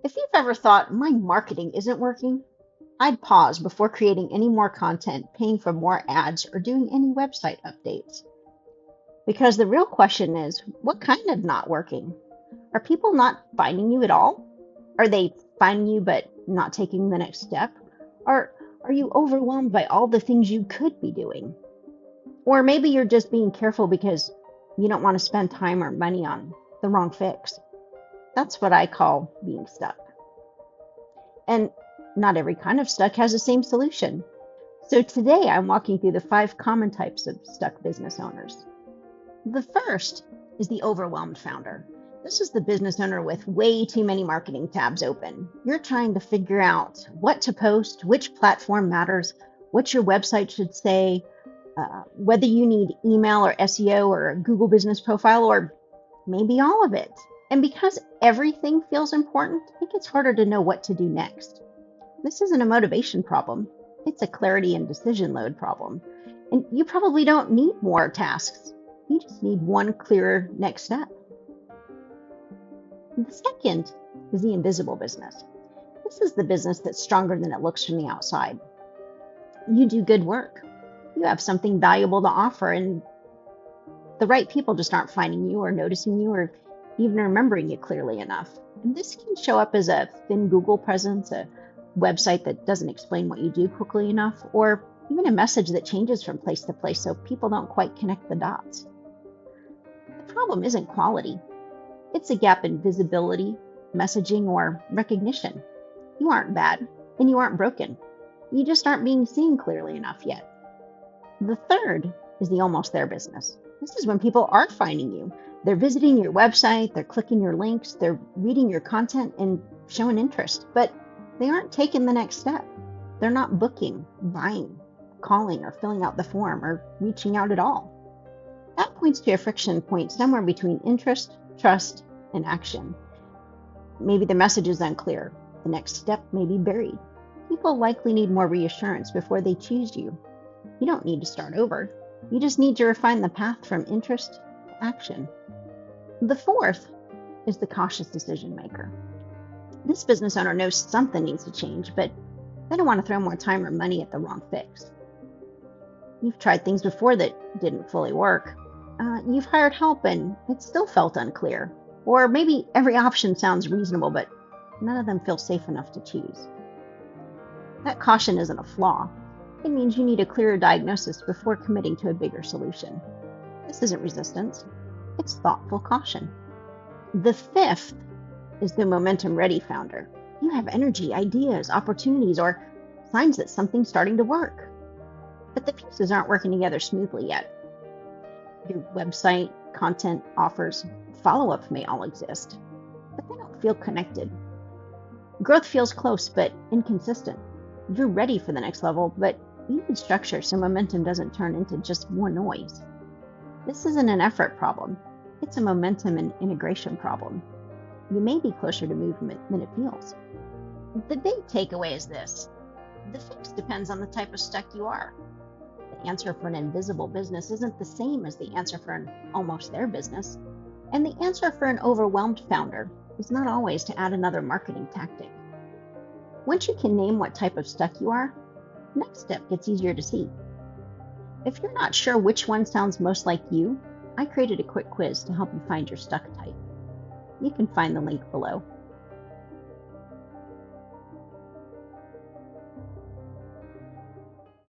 If you've ever thought my marketing isn't working, I'd pause before creating any more content, paying for more ads, or doing any website updates. Because the real question is, what kind of not working? Are people not finding you at all? Are they finding you but not taking the next step? Or are you overwhelmed by all the things you could be doing? Or maybe you're just being careful because you don't want to spend time or money on the wrong fix. That's what I call being stuck. And not every kind of stuck has the same solution. So today I'm walking through the 5 common types of stuck business owners. The first is the overwhelmed founder. This is the business owner with way too many marketing tabs open. You're trying to figure out what to post, which platform matters, what your website should say, whether you need email or SEO or a Google business profile, or maybe all of it. And because everything feels important, it gets harder to know what to do next. This isn't a motivation problem, it's a clarity and decision load problem. And you probably don't need more tasks, you just need one clearer next step. The second is the invisible business. This is the business that's stronger than it looks from the outside. You do good work, you have something valuable to offer, and the right people just aren't finding you or noticing you or even remembering you clearly enough. And this can show up as a thin Google presence, a website that doesn't explain what you do quickly enough, or even a message that changes from place to place so people don't quite connect the dots. The problem isn't quality, it's a gap in visibility, messaging, or recognition. You aren't bad, and you aren't broken. You just aren't being seen clearly enough yet. The third is the almost there business. This is when people are finding you. They're visiting your website, they're clicking your links, they're reading your content and showing interest, but they aren't taking the next step. They're not booking, buying, calling, or filling out the form, or reaching out at all. That points to a friction point somewhere between interest, trust, and action. Maybe the message is unclear. The next step may be buried. People likely need more reassurance before they choose you. You don't need to start over. You just need to refine the path from interest to action. The fourth is the cautious decision maker. This business owner knows something needs to change, but they don't want to throw more time or money at the wrong fix. You've tried things before that didn't fully work. You've hired help and it still felt unclear. Or maybe every option sounds reasonable, but none of them feel safe enough to choose. That caution isn't a flaw. It means you need a clearer diagnosis before committing to a bigger solution. This isn't resistance, it's thoughtful caution. The fifth is the momentum ready founder. You have energy, ideas, opportunities, or signs that something's starting to work. But the pieces aren't working together smoothly yet. Your website, content, offers, follow-up may all exist, but they don't feel connected. Growth feels close but inconsistent. You're ready for the next level, but you need structure so momentum doesn't turn into just more noise. This isn't an effort problem, it's a momentum and integration problem. You may be closer to movement than it feels. The big takeaway is this: the fix depends on the type of stuck you are. The answer for an invisible business isn't the same as the answer for an almost there business. And the answer for an overwhelmed founder is not always to add another marketing tactic. Once you can name what type of stuck you are, the next step gets easier to see. If you're not sure which one sounds most like you, I created a quick quiz to help you find your stuck type. You can find the link below.